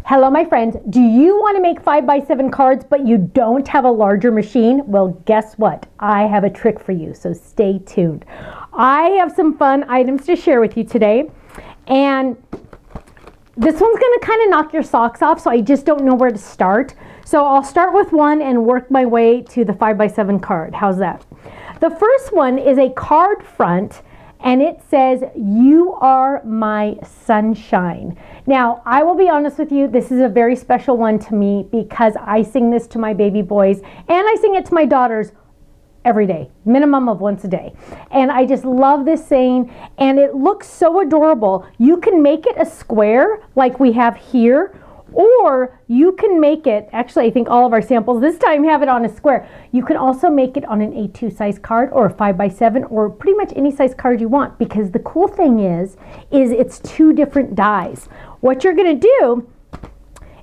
Hello my friends, do you want to make 5x7 cards but you don't have a larger machine? Well, guess what? I have a trick for you, so stay tuned. I have some fun items to share with you today, and this one's going to kind of knock your socks off, so I just don't know where to start. So I'll start with one and work my way to the 5x7 card. How's that? The first one is a card front, and it says, "You are my sunshine." Now, I will be honest with you, this is a very special one to me because I sing this to my baby boys and I sing it to my daughters every day, minimum of once a day. And I just love this saying, and it looks so adorable. You can make it a square like we have here, or you can make it, actually I think all of our samples this time have it on a square. You can also make it on an A2 size card or a 5x7 or pretty much any size card you want, because the cool thing is it's two different dies. What you're going to do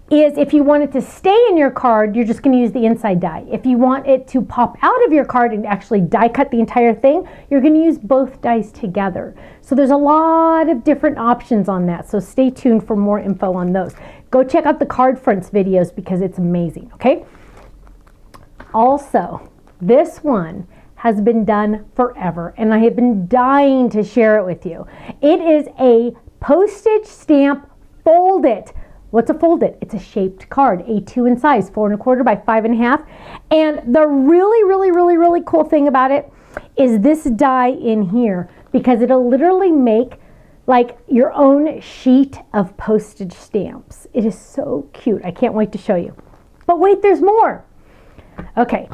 is, if you want it to stay in your card, you're just going to use the inside die. If you want it to pop out of your card and actually die cut the entire thing, you're going to use both dies together. So there's a lot of different options on that, so stay tuned for more info on those. Go check out the card fronts videos because it's amazing, okay? Also, this one has been done forever, and I have been dying to share it with you. It is a postage stamp fold-it. What's a fold-it? It's a shaped card, A2 in size, 4 1/4 by 5 1/2. And the really cool thing about it is this die in here, because it'll literally make like your own sheet of postage stamps. It is so cute. I can't wait to show you. But wait, there's more. Okay,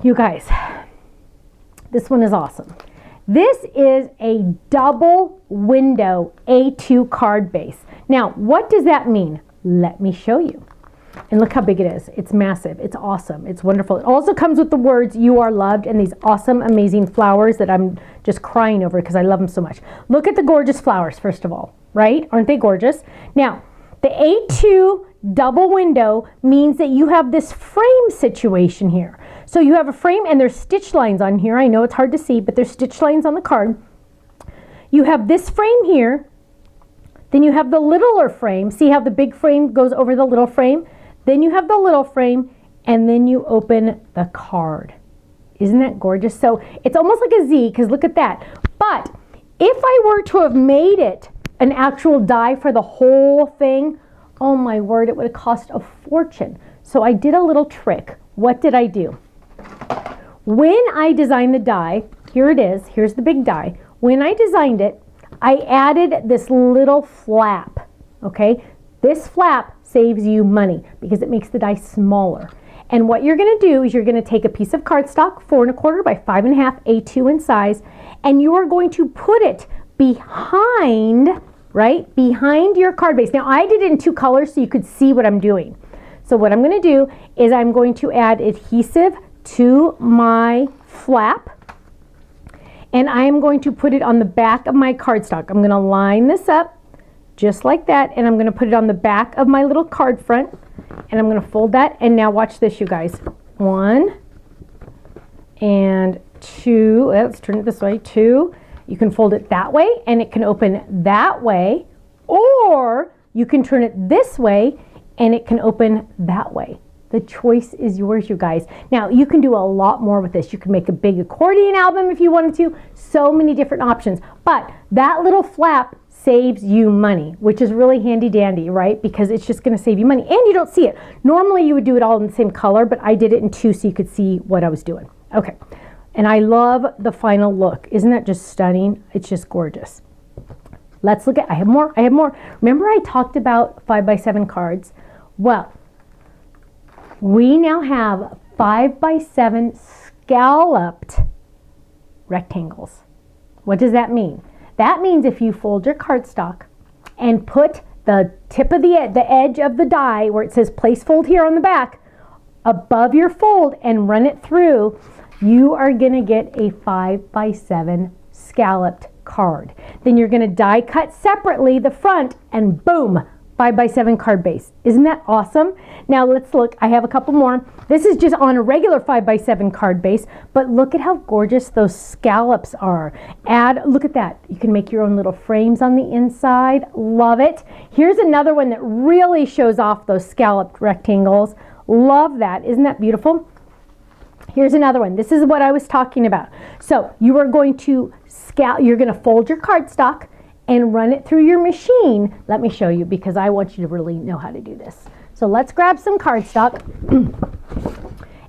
you guys, this one is awesome. This is a double window A2 card base. Now, what does that mean? Let me show you. And look how big it is. It's massive. It's awesome. It's wonderful. It also comes with the words "You are loved" and these awesome, amazing flowers that I'm just crying over because I love them so much. Look at the gorgeous flowers, first of all, right? Aren't they gorgeous? Now, the A2 double window means that you have this frame situation here. So you have a frame and there's stitch lines on here. I know it's hard to see, but there's stitch lines on the card. You have this frame here. Then you have the littler frame. See how the big frame goes over the little frame? Then you have the little frame, and then you open the card. Isn't that gorgeous? So it's almost like a Z, because look at that. But if I were to have made it an actual die for the whole thing, oh my word, it would have cost a fortune. So I did a little trick. What did I do? When I designed the die, here it is, here's the big die. When I designed it, I added this little flap, okay? This flap saves you money because it makes the die smaller. And what you're gonna do is you're gonna take a piece of cardstock, 4 1/4 by 5 1/2, A2 in size, and you are going to put it behind, right? Behind your card base. Now I did it in 2 colors so you could see what I'm doing. So what I'm gonna do is I'm going to add adhesive to my flap, and I am going to put it on the back of my cardstock. I'm going to line this up just like that, and I'm going to put it on the back of my little card front, and I'm going to fold that. And now watch this, you guys. 1 and 2. Let's turn it this way. 2. You can fold it that way, and it can open that way, or you can turn it this way, and it can open that way. The choice is yours, you guys. Now, you can do a lot more with this. You can make a big accordion album if you wanted to. So many different options. But that little flap saves you money, which is really handy dandy, right? Because it's just going to save you money. And you don't see it. Normally, you would do it all in the same color, but I did it in 2 so you could see what I was doing. Okay. And I love the final look. Isn't that just stunning? It's just gorgeous. Let's look at, I have more. Remember I talked about 5x7 cards? Well, we now have 5x7 scalloped rectangles. What does that mean? That means if you fold your cardstock and put the tip of the edge of the die where it says place fold here on the back above your fold and run it through, you are going to get a 5x7 scalloped card. Then you're going to die cut separately the front, and boom, 5x7 card base. Isn't that awesome? Now let's look. I have a couple more. This is just on a regular 5x7 card base, but look at how gorgeous those scallops are. Look at that. You can make your own little frames on the inside. Love it. Here's another one that really shows off those scalloped rectangles. Love that. Isn't that beautiful? Here's another one. This is what I was talking about. So you are going to you're going to fold your cardstock and run it through your machine. Let me show you because I want you to really know how to do this. So let's grab some cardstock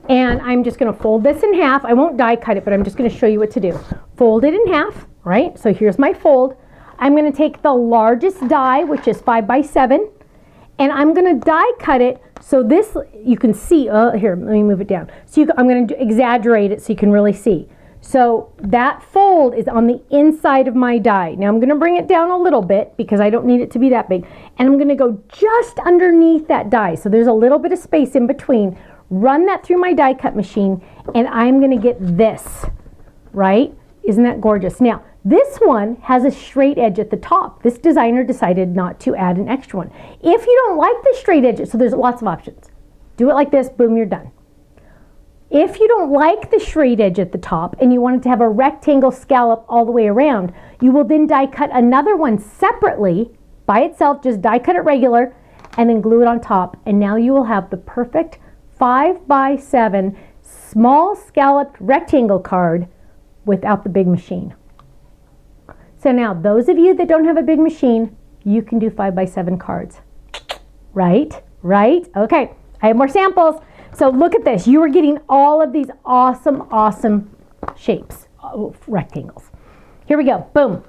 and I'm just going to fold this in half. I won't die cut it, but I'm just going to show you what to do. Fold it in half, right? So here's my fold. I'm going to take the largest die, which is 5x7, and I'm going to die cut it so this, you can see, here, let me move it down. So I'm going to exaggerate it so you can really see. So that fold is on the inside of my die. Now I'm going to bring it down a little bit because I don't need it to be that big. And I'm going to go just underneath that die. So there's a little bit of space in between. Run that through my die cut machine and I'm going to get this, right? Isn't that gorgeous? Now, this one has a straight edge at the top. This designer decided not to add an extra one. If you don't like the straight edges, so there's lots of options. Do it like this, boom, you're done. If you don't like the straight edge at the top and you want it to have a rectangle scallop all the way around, you will then die cut another one separately by itself, just die cut it regular and then glue it on top. And now you will have the perfect 5x7 small scalloped rectangle card without the big machine. So now those of you that don't have a big machine, you can do 5x7 cards. Right? Right? Okay, I have more samples. So look at this. You are getting all of these awesome, awesome shapes, rectangles. Here we go. Boom.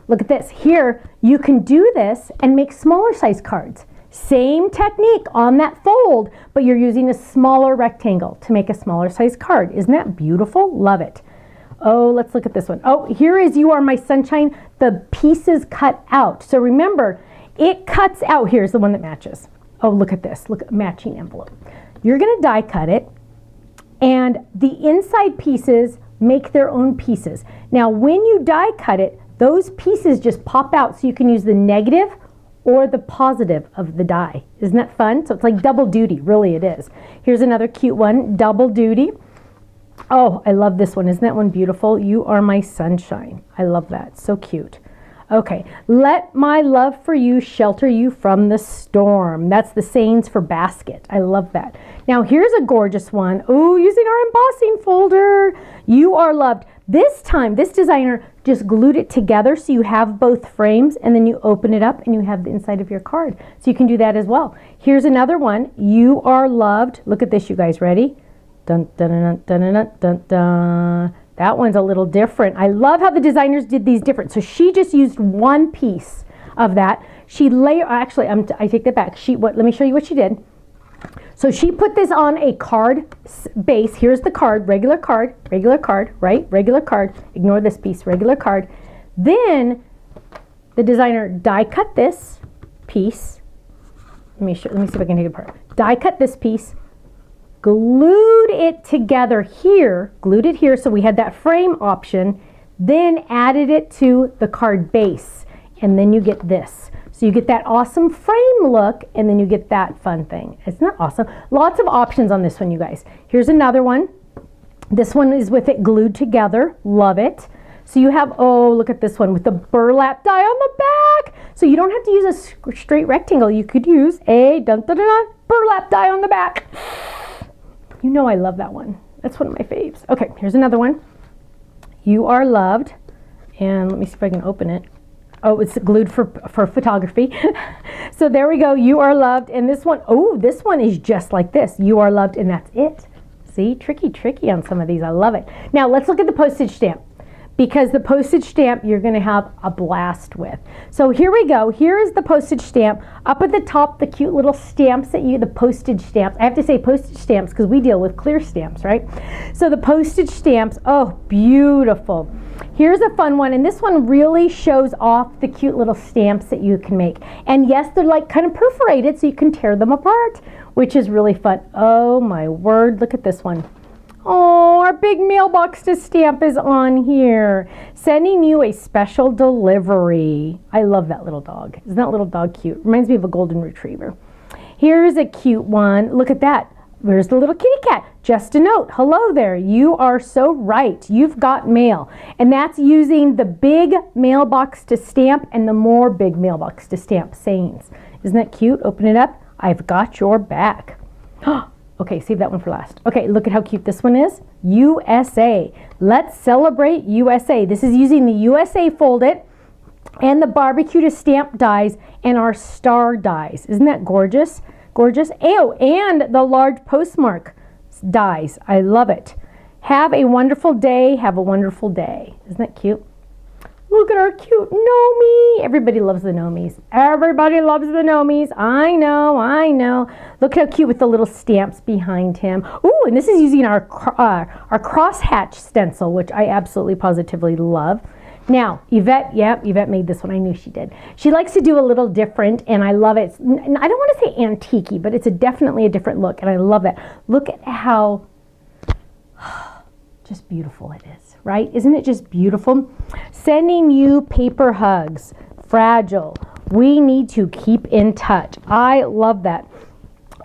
Look at this. Here, you can do this and make smaller size cards. Same technique on that fold, but you're using a smaller rectangle to make a smaller size card. Isn't that beautiful? Love it. Oh, let's look at this one. Oh, here is You Are My Sunshine. The pieces cut out. So remember, it cuts out. Here's the one that matches. Oh, look at this. Look at matching envelope. You're going to die cut it, and the inside pieces make their own pieces. Now, when you die cut it, those pieces just pop out so you can use the negative or the positive of the die. Isn't that fun? So it's like double duty, really it is. Here's another cute one, double duty. Oh, I love this one. Isn't that one beautiful? You Are My Sunshine. I love that. So cute. Okay, let my love for you shelter you from the storm. That's the sayings for basket. I love that. Now here's a gorgeous one. Oh, using our embossing folder. You Are Loved. This time, this designer just glued it together so you have both frames and then you open it up and you have the inside of your card. So you can do that as well. Here's another one. You Are Loved. Look at this, you guys. Ready? Dun, dun, dun, dun, dun, dun, dun, dun. That one's a little different. I love how the designers did these different. So she just used one piece of that. She actually, I take that back. Let me show you what she did. So she put this on a card base. Here's the card, regular card, right? Regular card. Ignore this piece, regular card. Then the designer die cut this piece. Let me see if I can take it apart. Die cut this piece. Glued it together here, glued it here so we had that frame option, then added it to the card base, and then you get this. So you get that awesome frame look, and then you get that fun thing. Isn't that awesome? Lots of options on this one, you guys. Here's another one. This one is with it glued together. Love it. So you have, oh, look at this one with the burlap die on the back. So you don't have to use a straight rectangle. You could use a burlap die on the back. You know I love that one. That's one of my faves. Okay, here's another one. You Are Loved. And let me see if I can open it. Oh, it's glued for photography. So there we go. You Are Loved. And this one, oh, this one is just like this. You Are Loved, and that's it. See, tricky on some of these. I love it. Now let's look at the postage stamp, because the postage stamp you're going to have a blast with. So here we go. Here is the postage stamp. Up at the top, the cute little stamps the postage stamps. I have to say postage stamps because we deal with clear stamps, right? So the postage stamps, oh, beautiful. Here's a fun one, and this one really shows off the cute little stamps that you can make. And yes, they're like kind of perforated so you can tear them apart, which is really fun. Oh my word, look at this one. Oh, our big mailbox to stamp is on here. Sending you a special delivery. I love that little dog. Isn't that little dog cute? Reminds me of a golden retriever. Here's a cute one. Look at that. Where's the little kitty cat? Just a note. Hello there. You are so right. You've got mail. And that's using the big mailbox to stamp and the more big mailbox to stamp sayings. Isn't that cute? Open it up. I've got your back. Okay, save that one for last. Okay, look at how cute this one is. USA. Let's celebrate USA. This is using the USA Fold-it and the barbecue to stamp dies and our star dies. Isn't that gorgeous? Gorgeous. Oh, and the large postmark dies. I love it. Have a wonderful day. Have a wonderful day. Isn't that cute? Look at our cute Nomi. Everybody loves the Nomis. Everybody loves the Nomis. I know, I know. Look how cute with the little stamps behind him. Ooh, and this is using our crosshatch stencil, which I absolutely positively love. Now, Yvette, Yvette made this one. I knew she did. She likes to do a little different, and I love it. I don't want to say antique-y, but it's definitely a different look, and I love it. Look at how just beautiful it is, right? Isn't it just beautiful? Sending you paper hugs. Fragile. We need to keep in touch. I love that.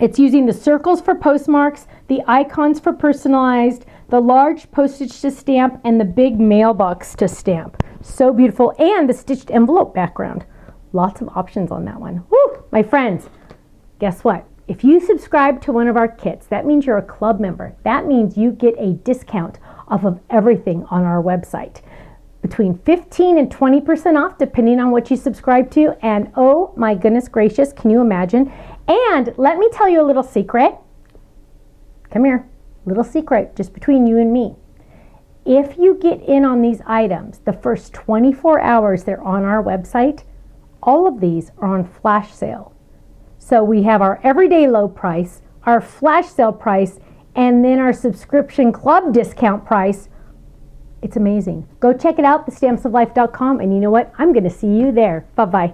It's using the circles for postmarks, the icons for personalized, the large postage to stamp, and the big mailbox to stamp. So beautiful. And the stitched envelope background. Lots of options on that one. Woo! My friends, guess what? If you subscribe to one of our kits, that means you're a club member. That means you get a discount off of everything on our website. Between 15 and 20% off, depending on what you subscribe to. And oh my goodness gracious, can you imagine? And let me tell you a little secret. Come here. Little secret just between you and me. If you get in on these items, the first 24 hours they're on our website, all of these are on flash sale. So we have our everyday low price, our flash sale price, and then our subscription club discount price. It's amazing. Go check it out, thestampsoflife.com, and you know what? I'm going to see you there. Bye-bye.